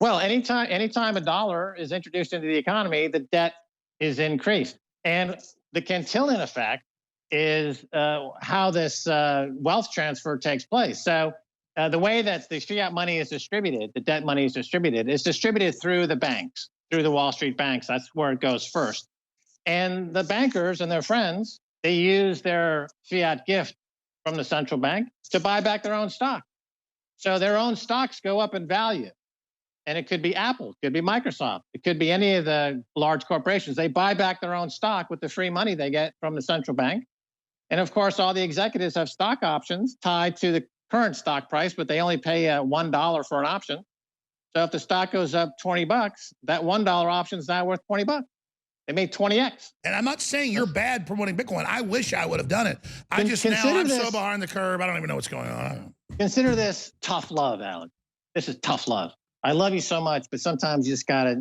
Well, anytime a dollar is introduced into the economy, the debt is increased. And the Cantillon effect is how this wealth transfer takes place. So the way that the fiat money is distributed, the debt money is distributed through the banks, through the Wall Street banks. That's where it goes first. And the bankers and their friends, they use their fiat gift from the central bank to buy back their own stock. So their own stocks go up in value. And it could be Apple, it could be Microsoft, it could be any of the large corporations. They buy back their own stock with the free money they get from the central bank. And of course, all the executives have stock options tied to the current stock price, but they only pay $1 for an option. So if the stock goes up 20 bucks, that $1 option is now worth 20 bucks. They made 20x. And I'm not saying you're bad promoting Bitcoin. I wish I would have done it. I'm so behind the curve. I don't even know what's going on. Consider this tough love, Alex. This is tough love. I love you so much, but sometimes you just gotta,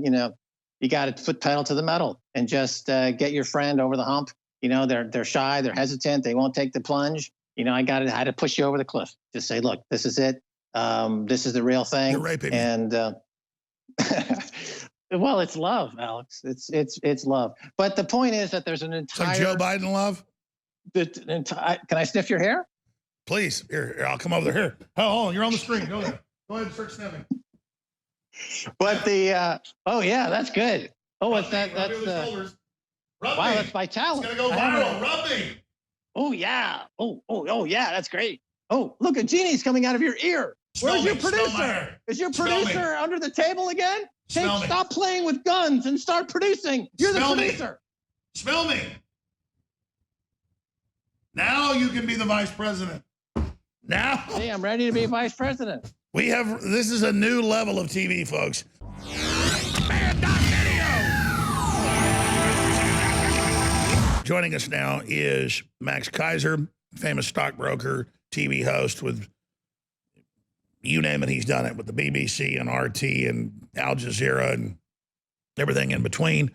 you gotta foot pedal to the metal and just get your friend over the hump. They're shy, they're hesitant, they won't take the plunge. I had to push you over the cliff. Just say, look, this is it. This is the real thing. You're raping me. And well, it's love, Alex. It's love. But the point is that there's an entire. It's like Joe Biden love. Can I sniff your hair? Please, here, I'll come over there. Here. Oh, you're on the screen. Go there. Go ahead and start sniffing. But oh yeah, that's good. Oh, what's that? That's wow, that's vitality. It's gonna go viral. Rub me. Oh yeah. Oh yeah, that's great. Oh, look, a genie's coming out of your ear. Where's your producer? Is your producer under the table again? Stop playing with guns and start producing. You're the producer. Smell me. Now you can be the vice president. Now. Hey, I'm ready to be vice president. This is a new level of TV, folks. Joining us now is Max Keiser, famous stockbroker, TV host with, you name it, he's done it with the BBC and RT and Al Jazeera and everything in between.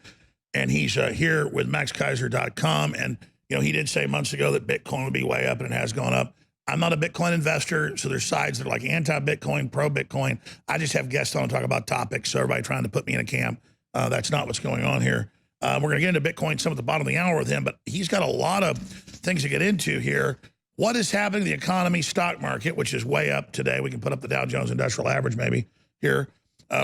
And he's here with MaxKeiser.com. And, he did say months ago that Bitcoin would be way up, and it has gone up. I'm not a Bitcoin investor, so there's sides that are like anti-Bitcoin, pro-Bitcoin. I just have guests on and talk about topics, so everybody trying to put me in a camp. That's not what's going on here. We're going to get into Bitcoin some at the bottom of the hour with him, but he's got a lot of things to get into here. What is happening to the economy, stock market, which is way up today? We can put up the Dow Jones Industrial Average maybe here.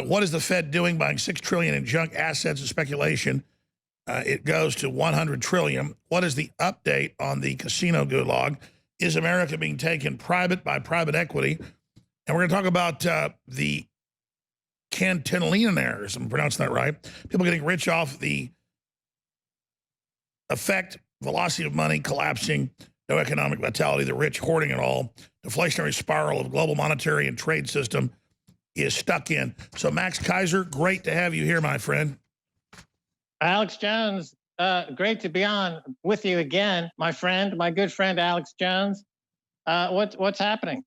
What is the Fed doing, buying $6 trillion in junk assets and speculation? It goes to $100 trillion. What is the update on the casino gulag? Is America being taken private by private equity? And we're going to talk about the cantillionaires, I'm pronouncing that right. People getting rich off the effect, velocity of money collapsing, no economic vitality, the rich hoarding it all. Deflationary spiral of global monetary and trade system is stuck in. So Max Keiser, great to have you here, my friend. Alex Jones, great to be on with you again, my friend, my good friend, Alex Jones. What's happening?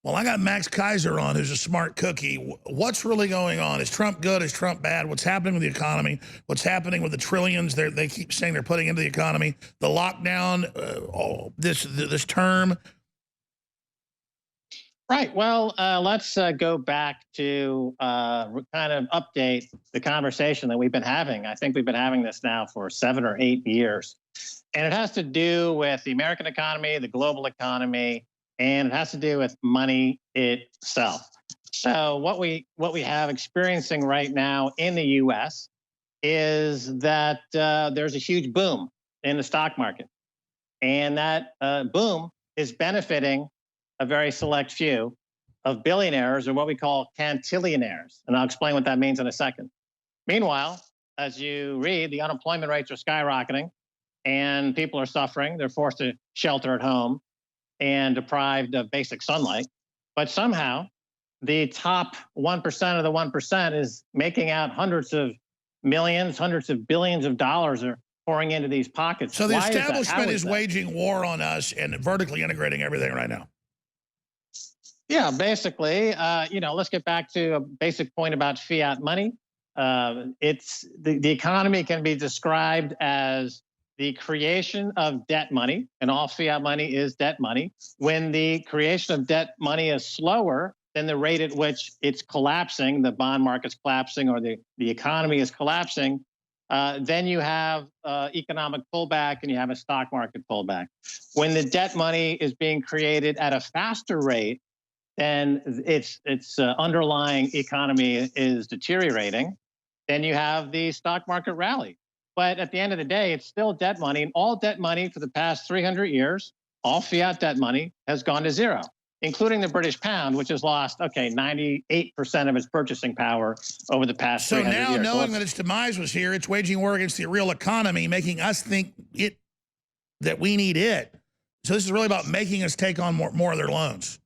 Well, I got Max Keiser on, who's a smart cookie. What's really going on? Is Trump good? Is Trump bad? What's happening with the economy? What's happening with the trillions they keep saying they're putting into the economy? The lockdown, this term. Right. Well, let's go back to kind of update the conversation that we've been having. I think we've been having this now for 7 or 8 years. And it has to do with the American economy, the global economy, and it has to do with money itself. So what we have experiencing right now in the U.S. is that there's a huge boom in the stock market. And that boom is benefiting a very select few of billionaires, or what we call cantillionaires. And I'll explain what that means in a second. Meanwhile, as you read, the unemployment rates are skyrocketing and people are suffering. They're forced to shelter at home and deprived of basic sunlight. But somehow the top 1% of the 1% is making out hundreds of millions, hundreds of billions of dollars are pouring into these pockets. So the establishment is waging war on us and vertically integrating everything right now. Yeah, basically, let's get back to a basic point about fiat money. It's the economy can be described as the creation of debt money, and all fiat money is debt money. When the creation of debt money is slower than the rate at which it's collapsing, the bond market's collapsing, or the economy is collapsing, then you have economic pullback and you have a stock market pullback. When the debt money is being created at a faster rate than its underlying economy is deteriorating, then you have the stock market rally. But at the end of the day, it's still debt money, and all debt money for the past 300 years, all fiat debt money, has gone to zero, including the British pound, which has lost, 98% of its purchasing power over the past 300 years. So now, knowing that its demise was here, it's waging war against the real economy, making us think that we need it. So this is really about making us take on more of their loans.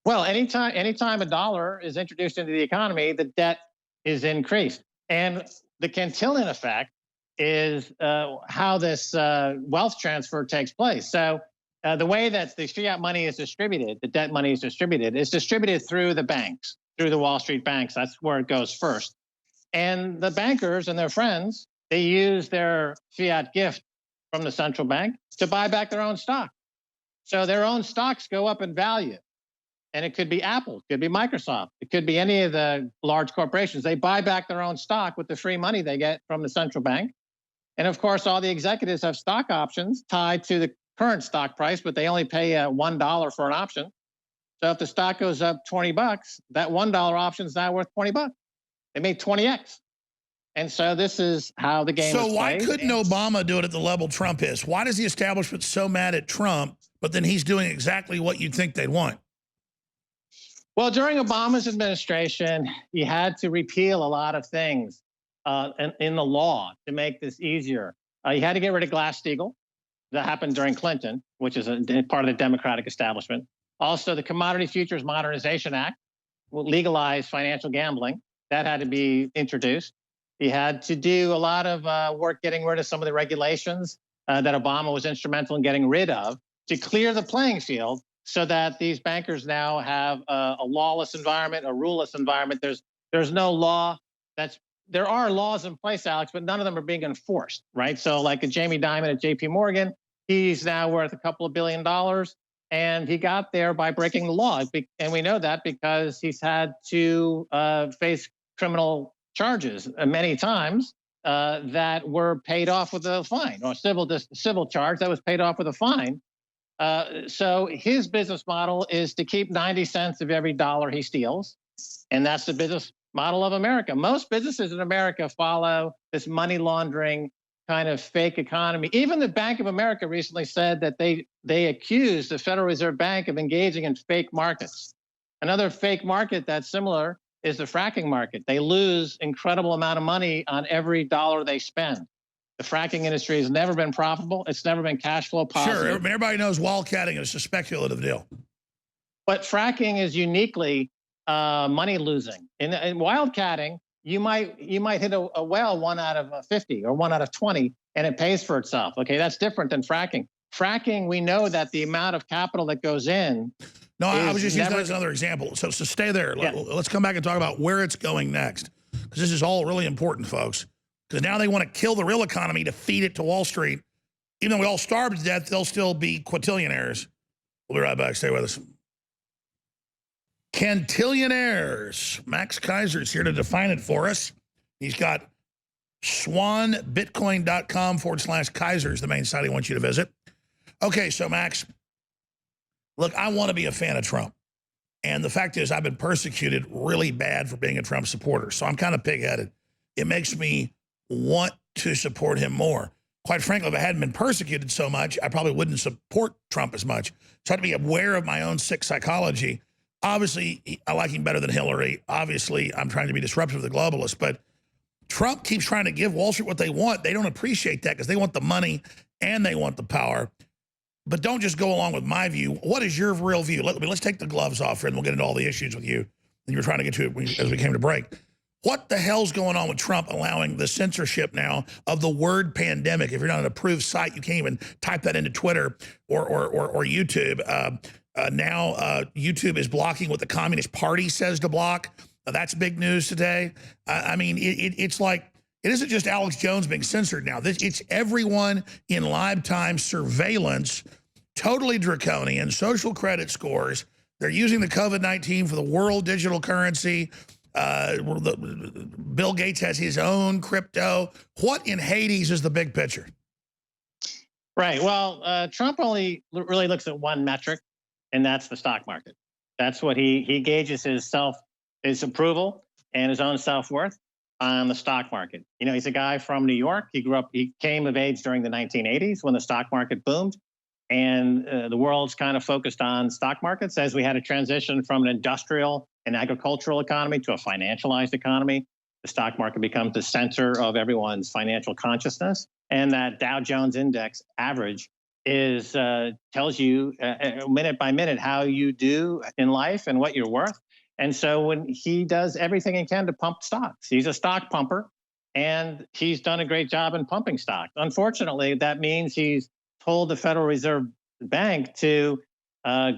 Well, anytime a dollar is introduced into the economy, the debt is increased. And the Cantillon effect is how this wealth transfer takes place. So the way that the fiat money is distributed, the debt money is distributed through the banks, through the Wall Street banks. That's where it goes first. And the bankers and their friends, they use their fiat gift from the central bank to buy back their own stock. So their own stocks go up in value. And it could be Apple, it could be Microsoft, it could be any of the large corporations. They buy back their own stock with the free money they get from the central bank. And of course, all the executives have stock options tied to the current stock price, but they only pay $1 for an option. So if the stock goes up $20, that $1 option is now worth $20. They made 20x. And so this is how the game is played. So why couldn't Obama do it at the level Trump is? Why is the establishment so mad at Trump, but then he's doing exactly what you'd think they'd want? Well, during Obama's administration, he had to repeal a lot of things in the law to make this easier. He had to get rid of Glass-Steagall. That happened during Clinton, which is a part of the Democratic establishment. Also, the Commodity Futures Modernization Act will legalize financial gambling. That had to be introduced. He had to do a lot of work getting rid of some of the regulations that Obama was instrumental in getting rid of to clear the playing field, so that these bankers now have a lawless environment, a ruleless environment. There's no law. There are laws in place, Alex, but none of them are being enforced, right? So like a Jamie Dimon at JP Morgan, he's now worth a couple of $1 billion, and he got there by breaking the law. And we know that because he's had to face criminal charges many times that were paid off with a fine, or civil charge that was paid off with a fine. So his business model is to keep 90 cents of every dollar he steals. And that's the business model of America. Most businesses in America follow this money laundering kind of fake economy. Even the Bank of America recently said that they accused the Federal Reserve Bank of engaging in fake markets. Another fake market that's similar is the fracking market. They lose incredible amount of money on every dollar they spend. The fracking industry has never been profitable. It's never been cash flow positive. Sure, everybody knows wildcatting is a speculative deal. But fracking is uniquely money losing. In wildcatting, you might hit a well 1 out of 50 or 1 out of 20, and it pays for itself. Okay, that's different than fracking. Fracking, we know that the amount of capital that goes in. No, I was just using that as another example. So stay there. Yeah. Let's come back and talk about where it's going next, because this is all really important, folks. Because now they want to kill the real economy to feed it to Wall Street. Even though we all starve to death, they'll still be quintillionaires. We'll be right back. Stay with us. Cantillionaires. Max Keiser is here to define it for us. He's got swanbitcoin.com/Keiser is the main site he wants you to visit. Okay, so Max, look, I want to be a fan of Trump. And the fact is I've been persecuted really bad for being a Trump supporter. So I'm kind of pig-headed. It makes me want to support him more. Quite frankly, if I hadn't been persecuted so much, I probably wouldn't support Trump as much. So I have to be aware of my own sick psychology. Obviously, I like him better than Hillary. Obviously, I'm trying to be disruptive to the globalists. But Trump keeps trying to give Wall Street what they want. They don't appreciate that because they want the money and they want the power. But don't just go along with my view. What is your real view? Let's take the gloves off here and we'll get into all the issues with you that you were trying to get to as we came to break. What the hell's going on with Trump allowing the censorship now of the word pandemic? If you're not an approved site, you can't even type that into Twitter or YouTube. Now YouTube is blocking what the Communist Party says to block. That's big news today. I mean, it's like, it isn't just Alex Jones being censored now. It's everyone in live time surveillance, totally draconian, social credit scores. They're using the COVID-19 for the world digital currency. Bill Gates has his own crypto. What in Hades is the big picture? Right. Well, Trump only really looks at one metric, and that's the stock market. That's what he gauges his approval and his own self-worth on the stock market. You know, he's a guy from New York. He came of age during the 1980s when the stock market boomed, and the world's kind of focused on stock markets as we had a transition from an industrial and agricultural economy to a financialized economy. The stock market becomes the center of everyone's financial consciousness. And that Dow Jones index average tells you minute by minute how you do in life and what you're worth. And so when he does everything he can to pump stocks, he's a stock pumper, and he's done a great job in pumping stocks. Unfortunately, that means he's told the Federal Reserve Bank to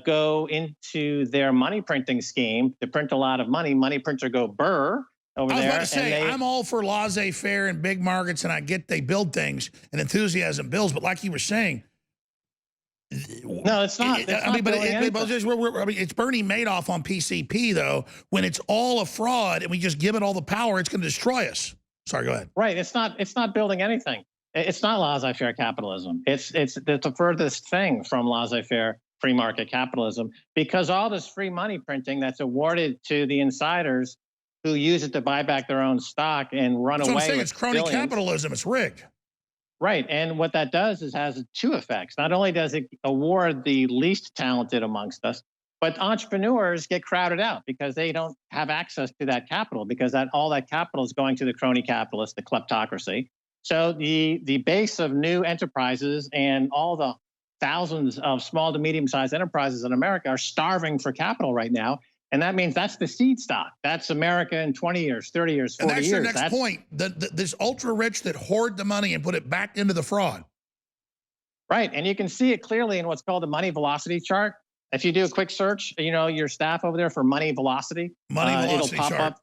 go into their money printing scheme to print a lot of money. Money printer go burr. I was about to say, I'm all for laissez-faire and big markets, and I get they build things and enthusiasm builds, but like you were saying, no, it's not. It's Bernie Madoff on PCP, though. When it's all a fraud and we just give it all the power, it's going to destroy us. Sorry, go ahead. Right. It's not building anything. It's not laissez-faire capitalism. It's the furthest thing from laissez-faire free market capitalism, because all this free money printing that's awarded to the insiders who use it to buy back their own stock and run away. I'm saying with it's crony capitalism. It's rigged. Right. And what that does is has two effects. Not only does it award the least talented amongst us, but entrepreneurs get crowded out because they don't have access to that capital, because all that capital is going to the crony capitalists, the kleptocracy. So the base of new enterprises and all the thousands of small to medium-sized enterprises in America are starving for capital right now. And that means that's the seed stock. That's America in 20 years, 30 years, 40 years. And that's the next point. This ultra rich that hoard the money and put it back into the fraud. Right. And you can see it clearly in what's called the money velocity chart. If you do a quick search, you know, your staff over there for money velocity, it'll pop chart. up.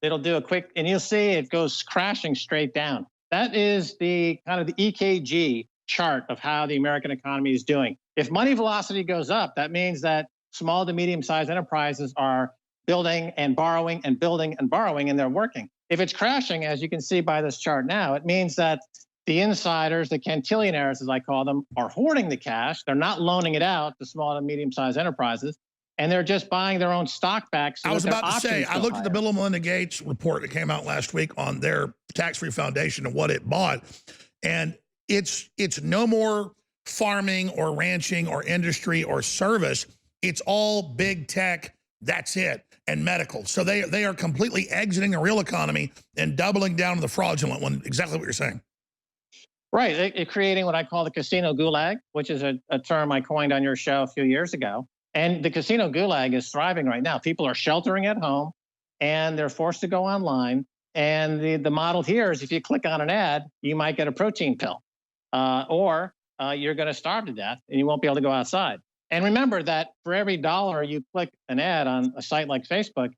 It'll do a quick, and you'll see it goes crashing straight down. That is the kind of the EKG chart of how the American economy is doing. If money velocity goes up, that means that small to medium-sized enterprises are building and borrowing and building and borrowing, and they're working. If it's crashing, as you can see by this chart now, it means that the insiders, the cantillionaires, as I call them, are hoarding the cash. They're not loaning it out to small to medium-sized enterprises, and they're just buying their own stock back. So I was about to say, I looked at the Bill and Melinda Gates report that came out last week on their tax-free foundation and what it bought, and it's no more farming or ranching or industry or service. It's all big tech, that's it, and medical. So they are completely exiting the real economy and doubling down on the fraudulent one, exactly what you're saying. Right, they're creating what I call the casino gulag, which is a term I coined on your show a few years ago. And the casino gulag is thriving right now. People are sheltering at home, and they're forced to go online. And the model here is if you click on an ad, you might get a protein pill, or you're going to starve to death, and you won't be able to go outside. And remember that for every dollar you click an ad on a site like Facebook,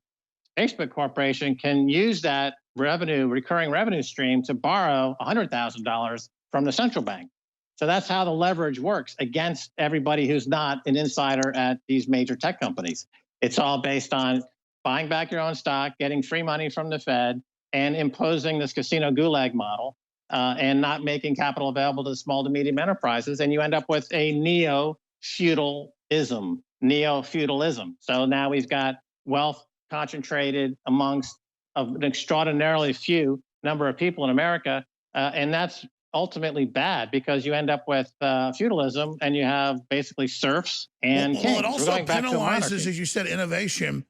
Facebook Corporation can use that recurring revenue stream to borrow $100,000 from the central bank. So that's how the leverage works against everybody who's not an insider at these major tech companies. It's all based on buying back your own stock, getting free money from the Fed, and imposing this casino gulag model, and not making capital available to small to medium enterprises. And you end up with a neo-feudalism. So now we've got wealth concentrated amongst an extraordinarily few number of people in America. And that's ultimately bad, because you end up with feudalism, and you have basically serfs and kings. Well, it also penalizes, as you said, innovation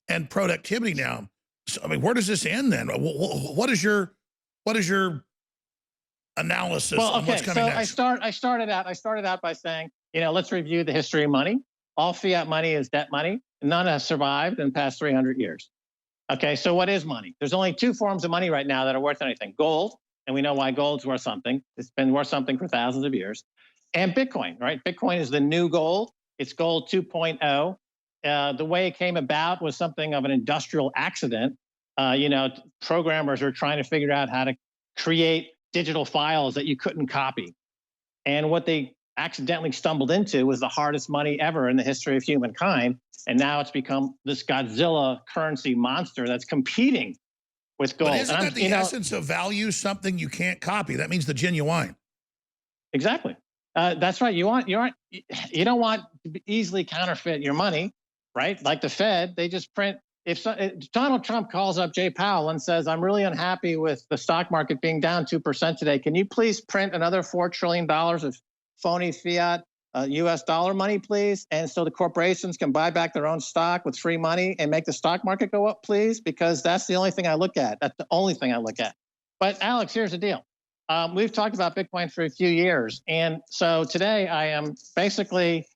and productivity now. So, I mean, where does this end then? What is your analysis on what's coming next? I started out by saying, let's review the history of money. All fiat money is debt money. None has survived in the past 300 years. Okay, so what is money? There's only two forms of money right now that are worth anything. Gold, and we know why gold's worth something. It's been worth something for thousands of years. And Bitcoin, right? Bitcoin is the new gold. It's gold 2.0. The way it came about was something of an industrial accident. Programmers are trying to figure out how to create digital files that you couldn't copy. And what they accidentally stumbled into was the hardest money ever in the history of humankind. And now it's become this Godzilla currency monster that's competing with gold. But isn't that the essence of value, something you can't copy? That means the genuine. Exactly. That's right. You don't want to easily counterfeit your money, right? Like the Fed, they just print. If Donald Trump calls up Jay Powell and says, "I'm really unhappy with the stock market being down 2% today. Can you please print another $4 trillion of phony fiat U.S. dollar money, please? And so the corporations can buy back their own stock with free money and make the stock market go up, please? Because that's the only thing I look at. That's the only thing I look at." But Alex, here's the deal. We've talked about Bitcoin for a few years. And so today I am basically,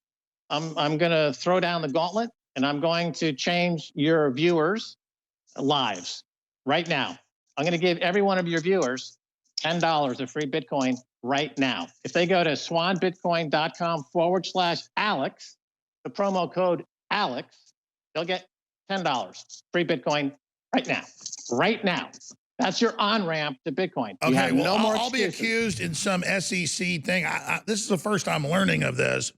I'm going to throw down the gauntlet, and I'm going to change your viewers' lives right now. I'm going to give every one of your viewers $10 of free Bitcoin right now. If they go to swanbitcoin.com/Alex, the promo code Alex, they'll get $10 free Bitcoin right now. Right now. That's your on-ramp to Bitcoin. Okay, you have well, no more I'll be accused in some SEC thing. This is the first time learning of this,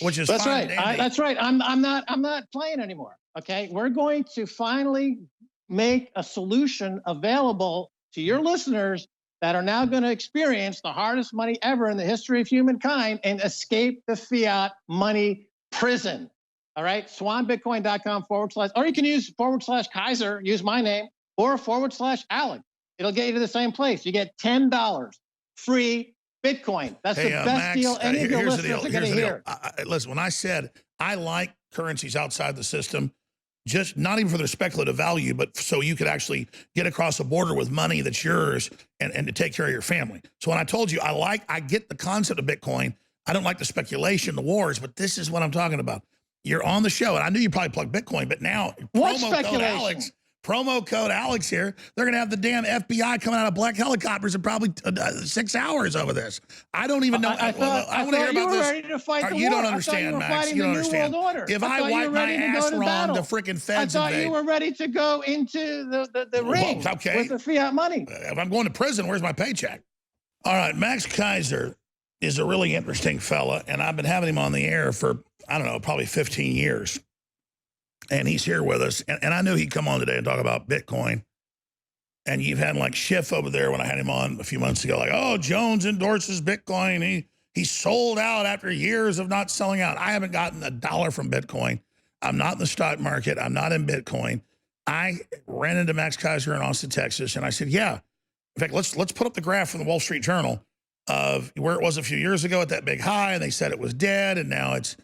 which is that's fine. Right. That's right. I'm not playing anymore. Okay, we're going to finally make a solution available to your listeners that are now going to experience the hardest money ever in the history of humankind and escape the fiat money prison. All right, swanbitcoin.com/, or you can use /Keiser, use my name, or /Alex. It'll get you to the same place. You get $10 free Bitcoin. That's the best Max, deal any of your listeners are going to hear. Listen, when I said I like currencies outside the system, just not even for their speculative value, but so you could actually get across a border with money that's yours and to take care of your family. So when I told you I get the concept of Bitcoin, I don't like the speculation, the wars, but this is what I'm talking about. You're on the show, and I knew you probably plugged Bitcoin, but now promo code Alex here, they're going to have the damn FBI coming out of black helicopters in probably 6 hours over this. I don't even know. I want to hear about this. Ready to fight the you war. don't understand, Max. You don't understand. If I wipe my ass wrong, the freaking feds invade. I thought you were ready to go into the ring with the fiat money. If I'm going to prison, where's my paycheck? All right, Max Keiser is a really interesting fella, and I've been having him on the air for, I don't know, probably 15 years. And he's here with us. And I knew he'd come on today and talk about Bitcoin. And you've had like Schiff over there when I had him on a few months ago, like, oh, Jones endorses Bitcoin. He sold out after years of not selling out. I haven't gotten $1 from Bitcoin. I'm not in the stock market. I'm not in Bitcoin. I ran into Max Keiser in Austin, Texas, and I said, yeah. In fact, let's put up the graph from the Wall Street Journal of where it was a few years ago at that big high, and they said it was dead, and now it's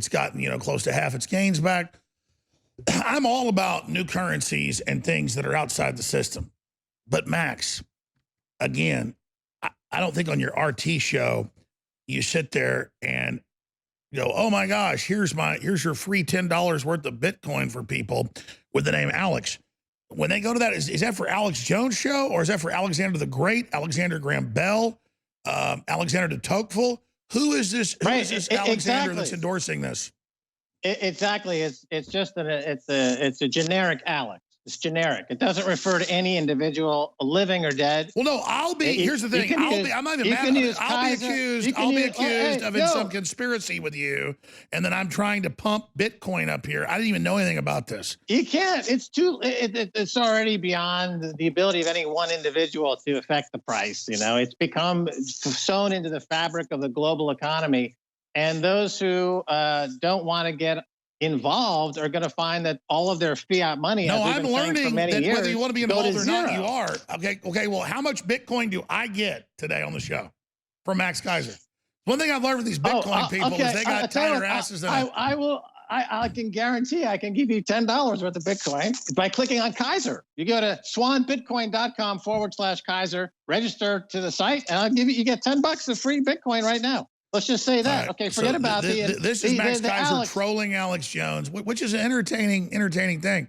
gotten, close to half its gains back. I'm all about new currencies and things that are outside the system. But Max, again, I don't think on your RT show, you sit there and go, oh my gosh, here's your free $10 worth of Bitcoin for people with the name Alex. When they go to that, is that for Alex Jones show, or is that for Alexander the Great, Alexander Graham Bell, Alexander de Tocqueville? Who is this Alexander that's endorsing this? Exactly. It's just it's a generic Alex. It's generic. It doesn't refer to any individual, living or dead. Well, no, here's the thing. I'm not even mad at it. I'll be accused of some conspiracy with you, and then I'm trying to pump Bitcoin up here. I didn't even know anything about this. You can't. It's already beyond the ability of any one individual to affect the price. It's become sewn into the fabric of the global economy. And those who don't want to get involved are going to find that all of their fiat money. No, I'm learning that whether you want to be involved or not, you are. Okay. Well, how much Bitcoin do I get today on the show from Max Keiser? One thing I've learned from these Bitcoin people is they got tighter asses than I can guarantee I can give you $10 worth of Bitcoin by clicking on Keiser. You go to swanbitcoin.com/Keiser, register to the site, and you get $10 of free Bitcoin right now. Let's just say that. Right. Okay, forget about this is Max Keiser trolling Alex Jones, which is an entertaining thing.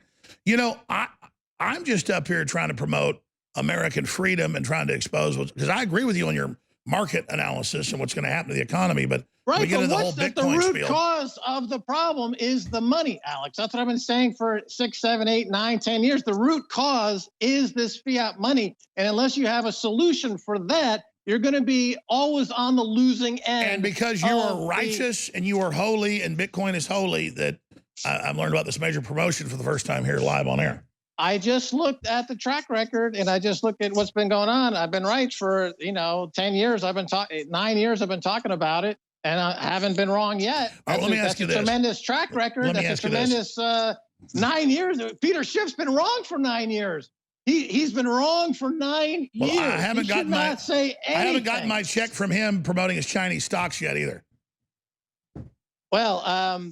I'm just up here trying to promote American freedom and trying to expose because I agree with you on your market analysis and what's going to happen to the economy, but we get into the whole Bitcoin spiel. The root cause of the problem is the money, Alex. That's what I've been saying for 6, 7, 8, 9, 10 years. The root cause is this fiat money, and unless you have a solution for that, you're going to be always on the losing end. And because you are righteous and you are holy and Bitcoin is holy, that I've learned about this major promotion for the first time here live on air. I just looked at the track record and I just looked at what's been going on. I've been right for, 10 years. 9 years I've been talking about it, and I haven't been wrong yet. All right, let me ask you this. That's a tremendous track record. That's a tremendous 9 years. Peter Schiff's been wrong for 9 years. He's been wrong for 9 years. I haven't gotten my check from him promoting his Chinese stocks yet either. Well,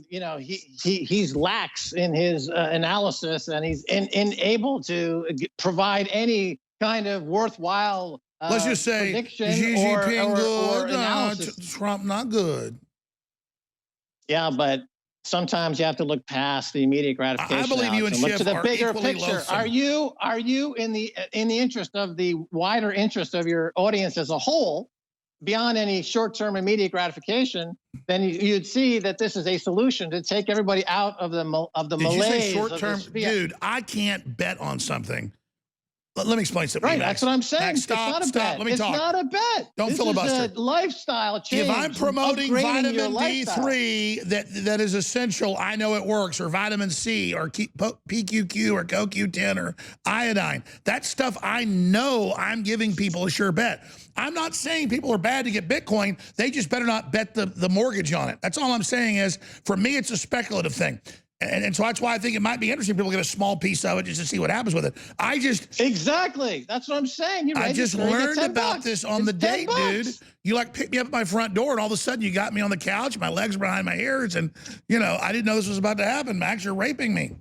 he's lax in his analysis, and he's unable to provide any kind of worthwhile let's just say prediction Xi Jinping or good, analysis. Trump not good. Yeah, but sometimes you have to look past the immediate gratification. I believe you and look Schiff to the are bigger equally picture. loathsome. Are you in the interest of the wider interest of your audience as a whole, beyond any short-term immediate gratification? Then you'd see that this is a solution to take everybody out of the malaise. Did you say short-term, dude? I can't bet on something. Let me explain something. Right, that's what I'm saying. Max, stop. Let me talk. It's not a bet. Don't filibuster. This is a lifestyle change. If I'm promoting vitamin lifestyle. D3 that is essential, I know it works, or vitamin C, or PQQ, or CoQ10, or iodine. That stuff I know I'm giving people a sure bet. I'm not saying people are bad to get Bitcoin. They just better not bet the mortgage on it. That's all I'm saying is, for me, it's a speculative thing. And so that's why I think it might be interesting. People get a small piece of it just to see what happens with it. Exactly. That's what I'm saying. You're right. I just learned about this on the date, dude. You picked me up at my front door, and all of a sudden you got me on the couch. My legs were behind my ears, and I didn't know this was about to happen. Max, you're raping me.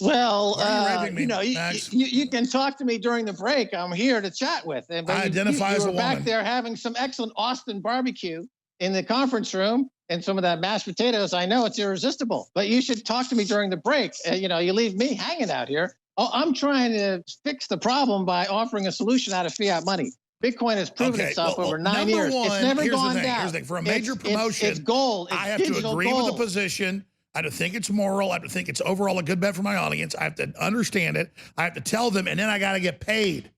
Well, Max? you can talk to me during the break. I'm here to chat with. But I identify as a woman. Back there having some excellent Austin barbecue in the conference room. And some of that mashed potatoes, I know it's irresistible, but you should talk to me during the break. You leave me hanging out here. Oh, I'm trying to fix the problem by offering a solution out of fiat money. Bitcoin has proven itself over 9 years. It's never gone down. Here's the thing. For a major promotion, it's gold. It's I have to agree gold. with the position. I have to think it's moral. I have to think it's overall a good bet for my audience. I have to understand it. I have to tell them, and then I got to get paid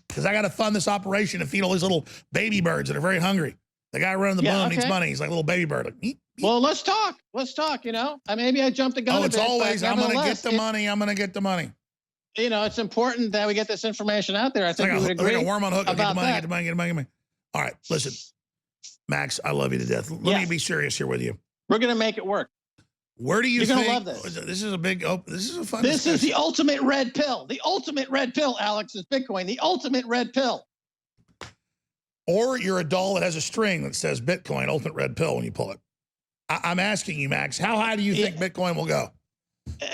because I got to fund this operation and feed all these little baby birds that are very hungry. The guy running the balloon needs money. He's like a little baby bird. Like, eep, eep. Well, let's talk. Maybe I jumped the gun a bit. Always, I'm going to get the money. I'm going to get the money. It's important that we get this information out there. I think we would agree. Like a worm on a hook. About get the money. All right, listen. Max, I love you to death. Let me be serious here with you. We're going to make it work. Where do you think? You're going to love this. This is a big, this is a fun This discussion. is the ultimate red pill. The ultimate red pill, Alex, is Bitcoin. The ultimate red pill. Or you're a doll that has a string that says Bitcoin, ultimate red pill when you pull it. I'm asking you, Max, how high do you think Bitcoin will go?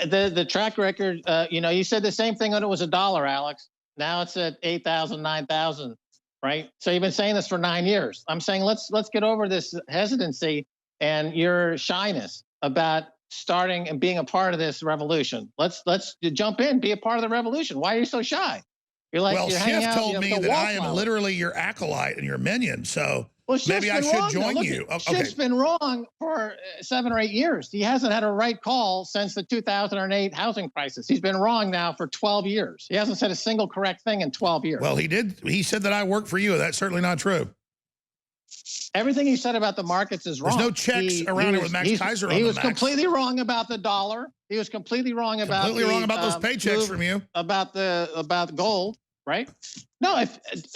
The track record, you said the same thing when it was $1, Alex. Now it's at 8,000, 9,000, right? So you've been saying this for 9 years. I'm saying let's get over this hesitancy and your shyness about starting and being a part of this revolution. Let's jump in, be a part of the revolution. Why are you so shy? You're like, well, Schiff told me that I am literally your acolyte and your minion, so maybe I should join you. Schiff's been wrong for 7 or 8 years. He hasn't had a right call since the 2008 housing crisis. He's been wrong now for 12 years. He hasn't said a single correct thing in 12 years. Well, he did. He said that I work for you. That's certainly not true. Everything he said about the markets is wrong. There's no checks around here with Max Keiser. He was completely wrong about the dollar. He was completely wrong about those paychecks from you. About gold, right? No,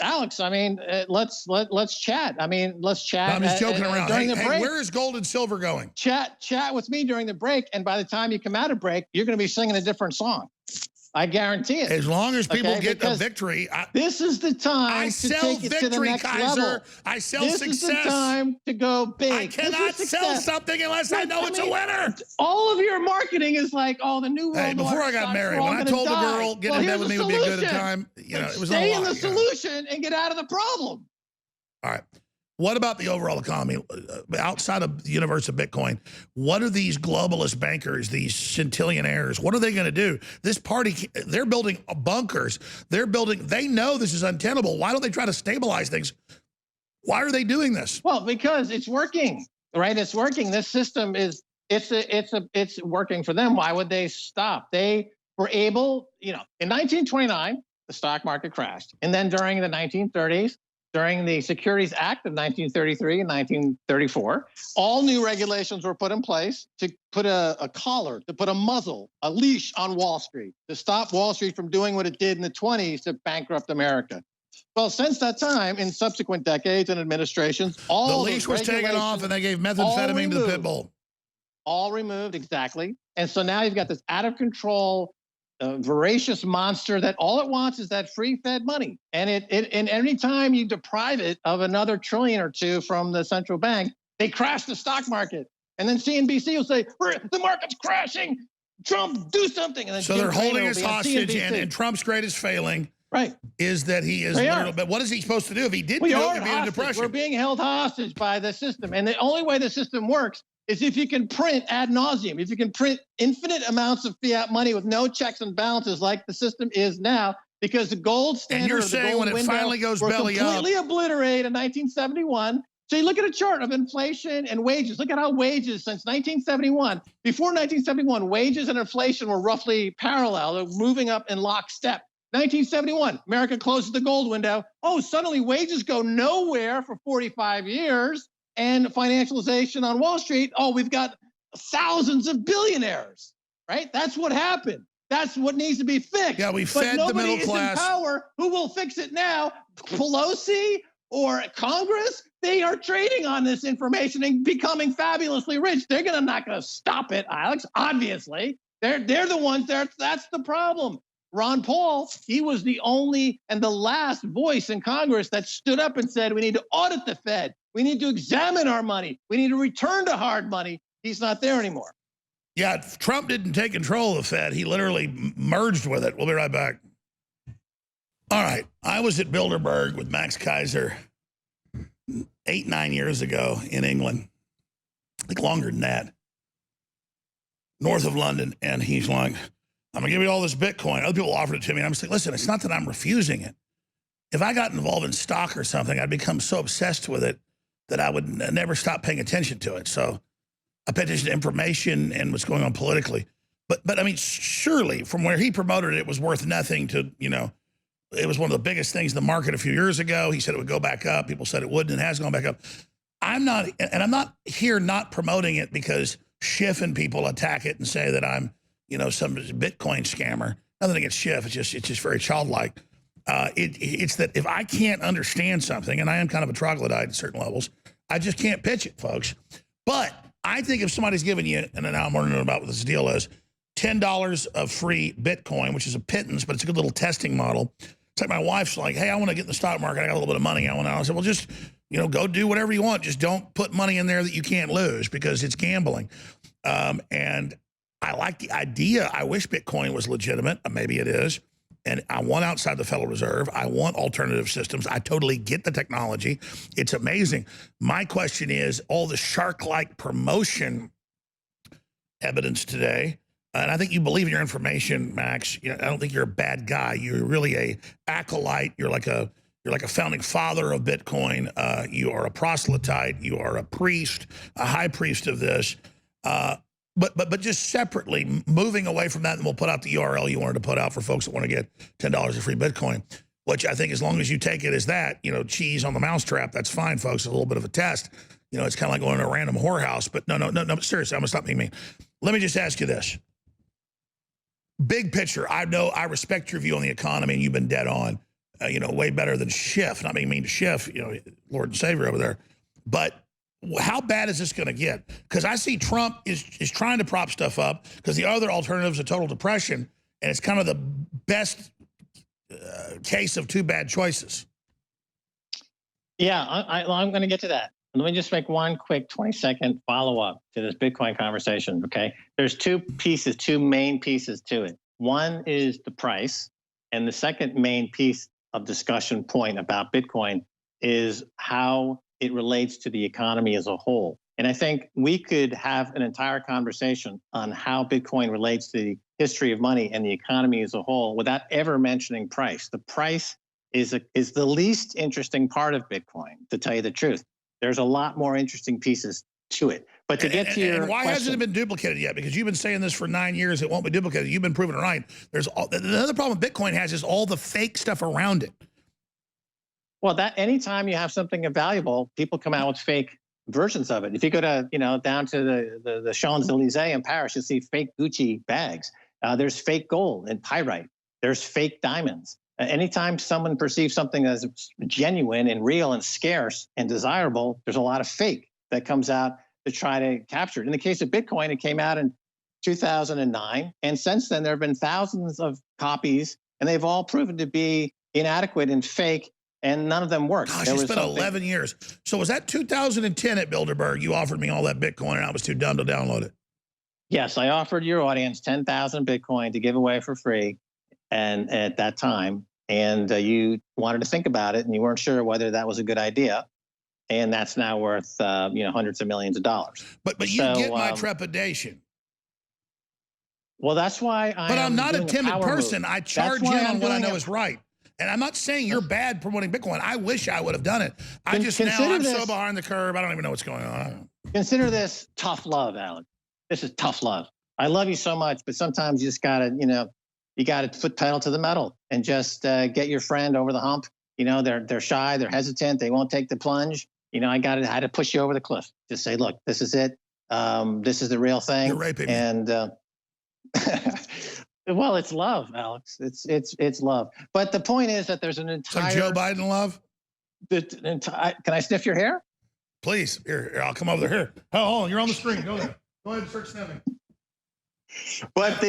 Alex, I mean, let's chat. Let's chat. No, I'm just joking around. During the break, where is gold and silver going? Chat with me during the break, and by the time you come out of break, you're going to be singing a different song. I guarantee it. As long as people get a victory. This is the time to take it to the next level. I sell success. This is the time to go big. I cannot sell something unless I know it's a winner. All of your marketing is like, the new world. Hey, before I got married, when I told the girl getting in bed with me would be a good time, it was stay in the solution and get out of the problem. All right. What about the overall economy outside of the universe of Bitcoin? What are these globalist bankers, these centillionaires? What are they going to do? This party, they're building bunkers. They know this is untenable. Why don't they try to stabilize things? Why are they doing this? Well, because it's working, right? It's working. This system it's working for them. Why would they stop? They were able, in 1929, the stock market crashed. And then during the 1930s, during the Securities Act of 1933 and 1934, all new regulations were put in place to put a collar, to put a muzzle, a leash on Wall Street, to stop Wall Street from doing what it did in the 20s to bankrupt America. Well, since that time, in subsequent decades and administrations, all the leash was taken off and they gave methamphetamine to the pit bull. All removed, exactly. And so now you've got this out of control, voracious monster that all it wants is that free fed money. And and any time you deprive it of another trillion or two from the central bank, they crash the stock market. And then CNBC will say, the market's crashing. Trump, do something. And then so they're holding us hostage, and Trump's greatest failing is that he is but what is he supposed to do if he didn't do it? He'd be in a depression. We're being held hostage by the system. And the only way the system works is if you can print ad nauseum, if you can print infinite amounts of fiat money with no checks and balances like the system is now, because the gold standard and you're saying when it finally goes belly up, completely obliterated in 1971. So you look at a chart of inflation and wages. Look at how wages since 1971, before 1971, wages and inflation were roughly parallel. They're moving up in lockstep. 1971, America closes the gold window. Oh, suddenly wages go nowhere for 45 years. And financialization on Wall Street, oh, we've got thousands of billionaires, right? That's what happened. That's what needs to be fixed. Yeah, we fed the middle class. Nobody is in power. Who will fix it now? Pelosi or Congress? They are trading on this information and becoming fabulously rich. They're not going to stop it, Alex. Obviously, they're the ones there. That's the problem. Ron Paul, he was the only and the last voice in Congress that stood up and said, we need to audit the Fed. We need to examine our money. We need to return to hard money. He's not there anymore. Yeah, Trump didn't take control of the Fed. He literally merged with it. We'll be right back. All right. I was at Bilderberg with Max Keiser 8-9 years ago in England. I think longer than that. North of London. And he's like, I'm going to give you all this Bitcoin. Other people offered it to me. And I'm just like, listen, it's not that I'm refusing it. If I got involved in stock or something, I'd become so obsessed with it that I would never stop paying attention to it. So I paid attention to information and what's going on politically. But I mean, surely from where he promoted it, it was worth nothing to, it was one of the biggest things in the market a few years ago. He said it would go back up. People said it wouldn't, and it has gone back up. I'm not here not promoting it because Schiff and people attack it and say that I'm, some Bitcoin scammer. Nothing against Schiff. It's just very childlike. It's that if I can't understand something, and I am kind of a troglodyte at certain levels, I just can't pitch it, folks. But I think if somebody's giving you, and now I'm wondering about what this deal is, $10 of free Bitcoin, which is a pittance, but it's a good little testing model. It's like my wife's like, hey, I want to get in the stock market. I got a little bit of money. I said, well, just, go do whatever you want. Just don't put money in there that you can't lose because it's gambling. And I like the idea. I wish Bitcoin was legitimate. Maybe it is. And I want outside the Federal Reserve. I want alternative systems. I totally get the technology. It's amazing. My question is all the shark-like promotion evidence today. And I think you believe in your information, Max. I don't think you're a bad guy. You're really a acolyte. You're like a founding father of Bitcoin. You are a proselyte. You are a priest, a high priest of this. But just separately, moving away from that, and we'll put out the URL you wanted to put out for folks that want to get $10 of free Bitcoin, which I think as long as you take it as that, cheese on the mousetrap, that's fine, folks. It's a little bit of a test. It's kind of like going to a random whorehouse. But no, seriously, I'm going to stop being mean. Let me just ask you this. Big picture, I respect your view on the economy, and you've been dead on, way better than Schiff. Not being mean to Schiff, Lord and Savior over there. But how bad is this going to get? Because I see Trump is trying to prop stuff up because the other alternative is a total depression, and it's kind of the best case of two bad choices. Yeah, I'm going to get to that. Let me just make one quick 20-second follow-up to this Bitcoin conversation, okay? There's two main pieces to it. One is the price, and the second main piece of discussion point about Bitcoin is how it relates to the economy as a whole. And I think we could have an entire conversation on how Bitcoin relates to the history of money and the economy as a whole without ever mentioning price. The price is the least interesting part of Bitcoin, to tell you the truth. There's a lot more interesting pieces to it. But to get to your and why question, hasn't it been duplicated yet? Because you've been saying this for 9 years, it won't be duplicated. You've been proven it right. There's another problem Bitcoin has is all the fake stuff around it. well, that anytime you have something valuable, people come out with fake versions of it. If you go to, down to the Champs-Elysees in Paris, you'll see fake Gucci bags. There's fake gold and pyrite. There's fake diamonds. Anytime someone perceives something as genuine and real and scarce and desirable, there's a lot of fake that comes out to try to capture it. In the case of Bitcoin, it came out in 2009. And since then, there have been thousands of copies, and they've all proven to be inadequate and fake, and none of them worked. Gosh, it's been 11 years. So was that 2010 at Bilderberg? You offered me all that Bitcoin, and I was too dumb to download it. Yes, I offered your audience 10,000 Bitcoin to give away for free, and at that time, and you wanted to think about it, and you weren't sure whether that was a good idea, and that's now worth hundreds of millions of dollars. But you get my trepidation. Well, that's why I'm not a timid person. Move. I charge in on what I know is right. And I'm not saying you're bad promoting Bitcoin. I wish I would have done it. I'm so behind the curve. I don't even know what's going on. Consider this tough love, Alex. This is tough love. I love you so much, but sometimes you just gotta, you gotta foot pedal to the metal and just get your friend over the hump. They're shy, they're hesitant, they won't take the plunge. I had to push you over the cliff. Just say, look, this is it. This is the real thing. You're raping me. And well, it's love, Alex. It's love. But the point is that there's an entire. It's like Joe Biden love. Can I sniff your hair? Please, here, I'll come over there. Oh, you're on the screen. Go there. Go ahead and start sniffing. But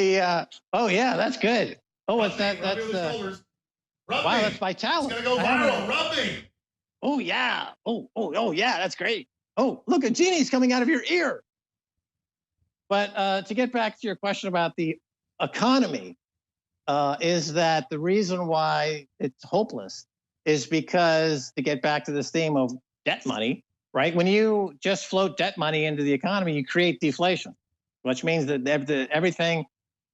oh yeah, that's good. Oh, what's that? That's wow, that's my talent. It's gonna go viral. Rub me. Oh yeah. Oh yeah, that's great. Oh, look, a genie's coming out of your ear. But to get back to your question about the economy, is that the reason why it's hopeless is because, to get back to this theme of debt money, right? When you just float debt money into the economy, you create deflation, which means that everything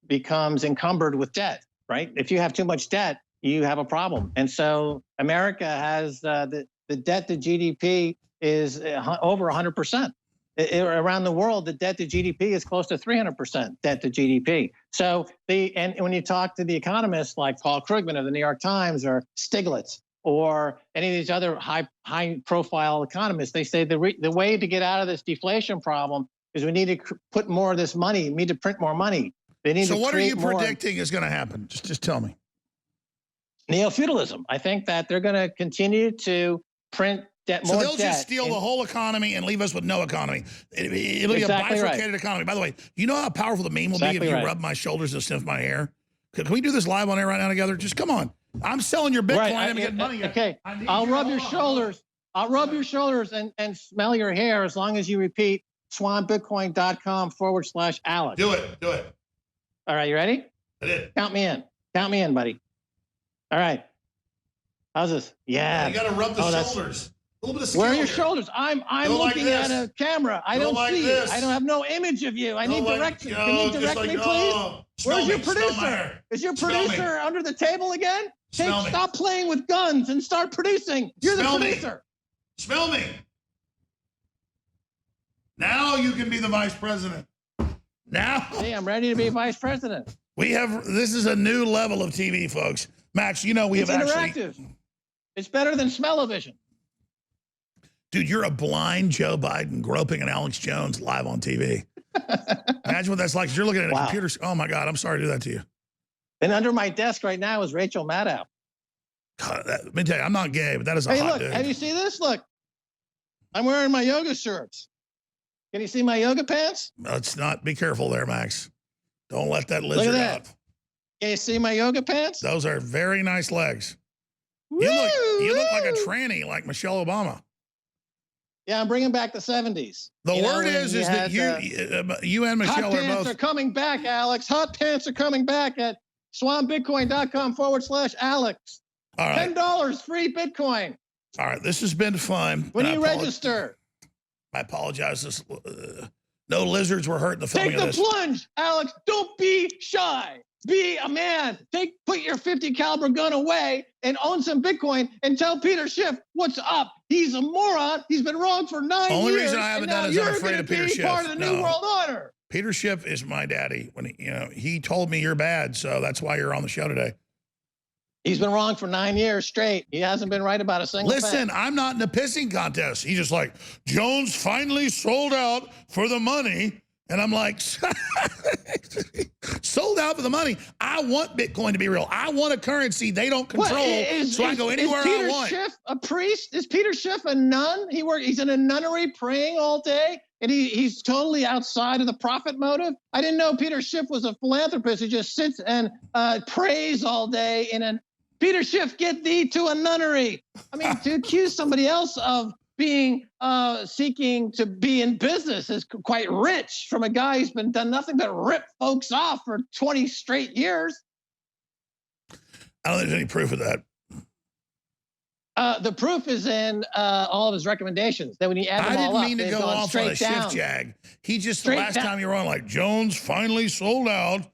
becomes encumbered with debt, right? If you have too much debt, you have a problem. And so America has the debt to GDP is over 100%. Around the world, the debt to GDP is close to 300% debt to GDP. So and when you talk to the economists like Paul Krugman of the New York Times or Stiglitz or any of these other high profile economists, they say the way to get out of this deflation problem is we need to put more of this money. We need to print more money. They need so to what are you more predicting is going to happen? Just tell me. Neo-feudalism. I think that they're going to continue to print debt, more so they'll debt, just steal the whole economy and leave us with no economy. It'll be a bifurcated economy. By the way, you know how powerful the meme will be if you rub my shoulders and sniff my hair? Can we do this live on air right now together? Just come on. I'm selling your Bitcoin. Right. I'm getting money. Okay. I'll rub your shoulders. I'll rub your shoulders and smell your hair as long as you repeat swanbitcoin.com/Alex. Do it. All right. You ready? I did. Count me in, buddy. All right. How's this? Yeah. You got to rub the shoulders. A little bit of skill. Where are your shoulders? I'm looking at a camera. I don't see you. I don't have no image of you. I need direction. Can you direct me, please? Where's your producer? Is your producer under the table again? Stop playing with guns and start producing. You're the producer. Smell me. Now you can be the vice president. Now. Hey, I'm ready to be vice president. This is a new level of TV, folks. Max, we have interactive. It's better than smell-o-vision. Dude, you're a blind Joe Biden groping an Alex Jones live on TV. Imagine what that's like. You're looking at a computer. Oh, my God. I'm sorry to do that to you. And under my desk right now is Rachel Maddow. God, let me tell you, I'm not gay, but that is a hot dude. Have you seen this? Look. I'm wearing my yoga shirts. Can you see my yoga pants? Let's not. Be careful there, Max. Don't let that lizard out. Can you see my yoga pants? Those are very nice legs. You look like a tranny, like Michelle Obama. Yeah, I'm bringing back the 70s. The word is that you and Michelle hot are both. Hot pants are coming back, Alex. Hot pants are coming back at swanbitcoin.com/Alex. All right. $10 free Bitcoin. All right. This has been fun. When you register. I apologize. No lizards were hurt in the filming of this. Take the plunge, Alex. Don't be shy. Be a man. Put your 50 caliber gun away and own some Bitcoin and tell Peter Schiff what's up. He's a moron. He's been wrong for 9 years. Only reason I haven't done is I'm afraid of Peter Schiff. Part of the New World Order. Peter Schiff is my daddy. When he told me you're bad, so that's why you're on the show today. He's been wrong for 9 years straight. He hasn't been right about a single Listen, thing. I'm not in a pissing contest. He's just like, Jones finally sold out for the money. And I'm like, sold out for the money. I want Bitcoin to be real. I want a currency they don't control, so I go anywhere I want. Is Peter Schiff a priest? Is Peter Schiff a nun? He's in a nunnery praying all day, and he's totally outside of the profit motive. I didn't know Peter Schiff was a philanthropist who just sits and prays all day in an. Peter Schiff, get thee to a nunnery. I mean, to accuse somebody else of being seeking to be in business is quite rich from a guy who's been done nothing but rip folks off for 20 straight years. I don't think there's any proof of that. The proof is in all of his recommendations. That when he added them all up, I didn't mean to go off on a shift jag. He just the last time you were on, like, Jones finally sold out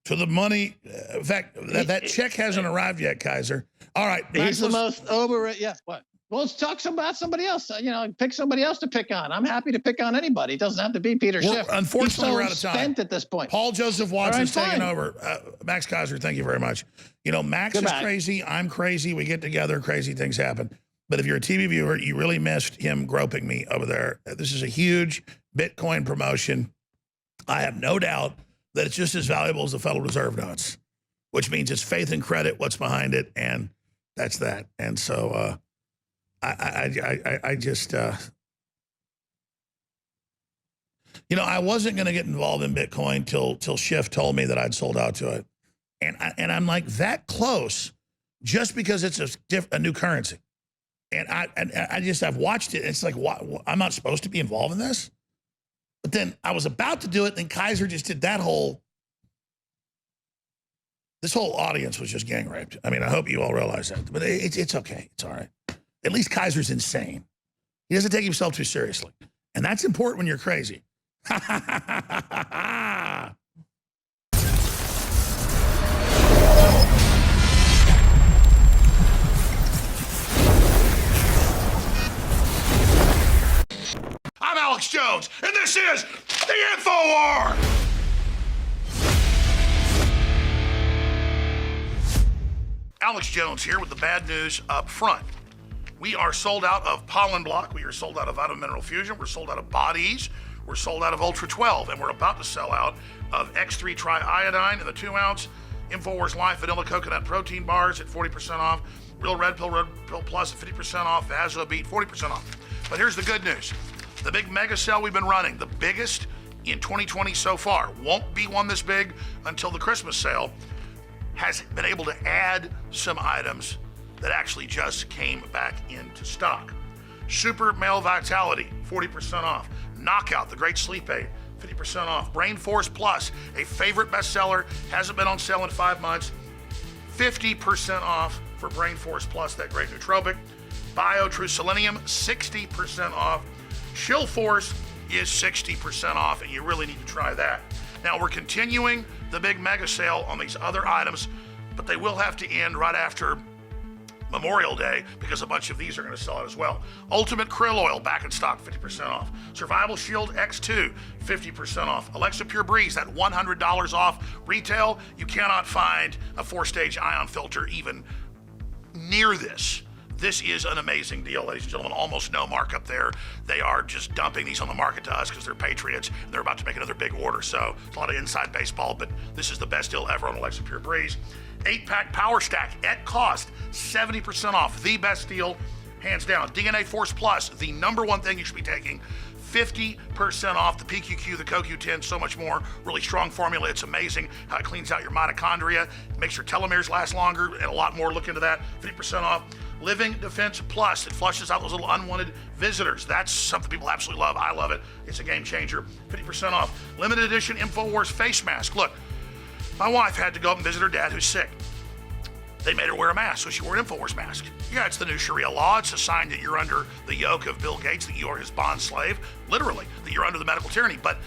to the money. In fact, that check hasn't arrived yet, Keiser. All right, he's the most over. Yeah, what? Well, let's talk about somebody else. Pick somebody else to pick on. I'm happy to pick on anybody. It doesn't have to be Peter Schiff. Unfortunately, we're out of time. Spent at this point. Paul Joseph Watson's taking over. Max Keiser, thank you very much. Max is crazy. I'm crazy. We get together. Crazy things happen. But if you're a TV viewer, you really missed him groping me over there. This is a huge Bitcoin promotion. I have no doubt that it's just as valuable as the Federal Reserve notes, which means it's faith and credit, what's behind it, and that's that. And so I just, I wasn't going to get involved in Bitcoin till Schiff told me that I'd sold out to it. And I'm like that close just because it's a new currency. And I've watched it. And it's like, I'm not supposed to be involved in this. But then I was about to do it. And Keiser just did that this whole audience was just gang raped. I mean, I hope you all realize that, but it's okay. It's all right. At least Keiser's insane. He doesn't take himself too seriously. And that's important when you're crazy. I'm Alex Jones, and this is the InfoWar! Alex Jones here with the bad news up front. We are sold out of Pollen Block. We are sold out of Vitamin Mineral Fusion. We're sold out of Bodies. We're sold out of Ultra 12. And we're about to sell out of X3 Triiodine in the 2-ounce. InfoWars Life Vanilla Coconut Protein Bars at 40% off. Real Red Pill Plus at 50% off. Vasobeat 40% off. But here's the good news. The big mega sale we've been running, the biggest in 2020 so far, won't be one this big until the Christmas sale, has been able to add some items that actually just came back into stock. Super Male Vitality, 40% off. Knockout, the great sleep aid, 50% off. Brain Force Plus, a favorite bestseller, hasn't been on sale in 5 months, 50% off for Brain Force Plus, that great nootropic. Bio True Selenium, 60% off. Chill Force is 60% off, and you really need to try that. Now, we're continuing the big mega sale on these other items, but they will have to end right after Memorial Day because a bunch of these are going to sell out as well. Ultimate Krill Oil back in stock, 50% off. Survival Shield X2, 50% off. Alexa Pure Breeze, that $100 off retail. You cannot find a 4-stage ion filter even near this. This is an amazing deal, ladies and gentlemen. Almost no markup there. They are just dumping these on the market to us because they're patriots. And they're about to make another big order. So it's a lot of inside baseball, but this is the best deal ever on Alexa Pure Breeze. 8-pack Power Stack at cost, 70% off. The best deal, hands down. DNA Force Plus, the number one thing you should be taking. 50% off the PQQ, the CoQ10, so much more. Really strong formula. It's amazing how it cleans out your mitochondria, makes your telomeres last longer, and a lot more. Look into that. 50% off. Living Defense Plus, it flushes out those little unwanted visitors. That's something people absolutely love. I love it. It's a game changer. 50% off. Limited edition InfoWars face mask. Look, my wife had to go up and visit her dad who's sick. They made her wear a mask, so she wore an InfoWars mask. Yeah, it's the new Sharia law. It's a sign that you're under the yoke of Bill Gates, that you are his bond slave, literally, that you're under the medical tyranny. But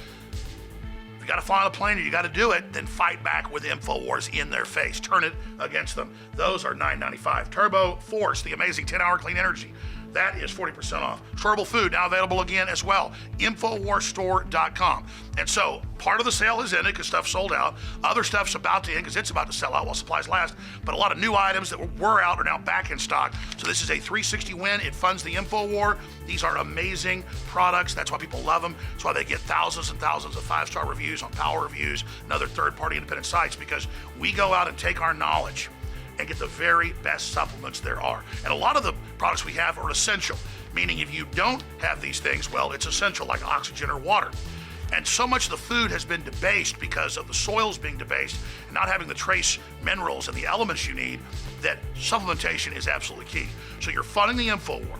the got to fly on a plane and you got to do it, then fight back with InfoWars in their face. Turn it against them. Those are $9.95. Turbo Force, the amazing 10-hour clean energy. That is 40% off. Storable food now available again as well. InfoWarsStore.com. And so part of the sale is ended because stuff's sold out. Other stuff's about to end because it's about to sell out while supplies last. But a lot of new items that were out are now back in stock. So this is a 360 win. It funds the InfoWar. These are amazing products. That's why people love them. That's why they get thousands and thousands of 5-star reviews on Power Reviews and other third-party independent sites, because we go out and take our knowledge and get the very best supplements there are. And a lot of the products we have are essential, meaning if you don't have these things, well, it's essential, like oxygen or water. And so much of the food has been debased because of the soils being debased and not having the trace minerals and the elements you need, that supplementation is absolutely key. So you're funding the InfoWar.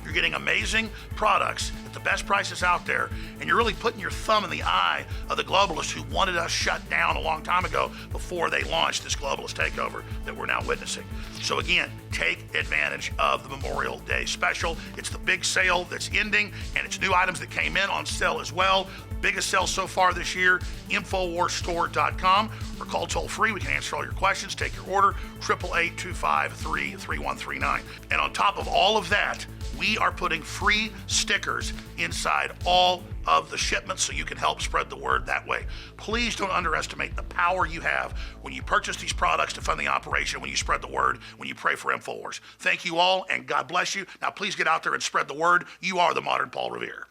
You're getting amazing products at the best prices out there, and you're really putting your thumb in the eye of the globalists who wanted us shut down a long time ago before they launched this globalist takeover that we're now witnessing. So again, take advantage of the Memorial Day special. It's the big sale that's ending, and it's new items that came in on sale as well. Biggest sale so far this year, InfoWarsStore.com, or call toll free. We can answer all your questions. Take your order, 888-253-3139. And on top of all of that, we are putting free stickers inside all of the shipments so you can help spread the word that way. Please don't underestimate the power you have when you purchase these products to fund the operation, when you spread the word, when you pray for InfoWars. Thank you all, and God bless you. Now please get out there and spread the word. You are the modern Paul Revere.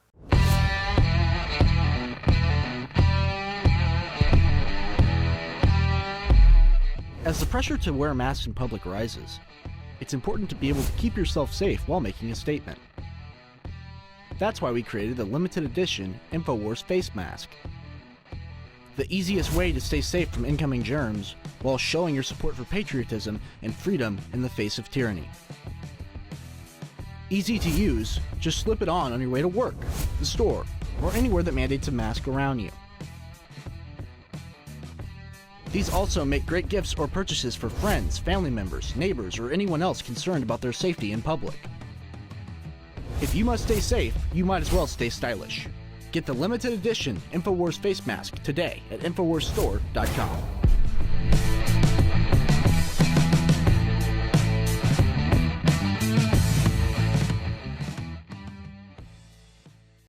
As the pressure to wear masks in public rises, it's important to be able to keep yourself safe while making a statement. That's why we created the limited edition InfoWars face mask. The easiest way to stay safe from incoming germs while showing your support for patriotism and freedom in the face of tyranny. Easy to use, just slip it on your way to work, the store, or anywhere that mandates a mask around you. These also make great gifts or purchases for friends, family members, neighbors, or anyone else concerned about their safety in public. If you must stay safe, you might as well stay stylish. Get the limited edition InfoWars face mask today at InfoWarsStore.com.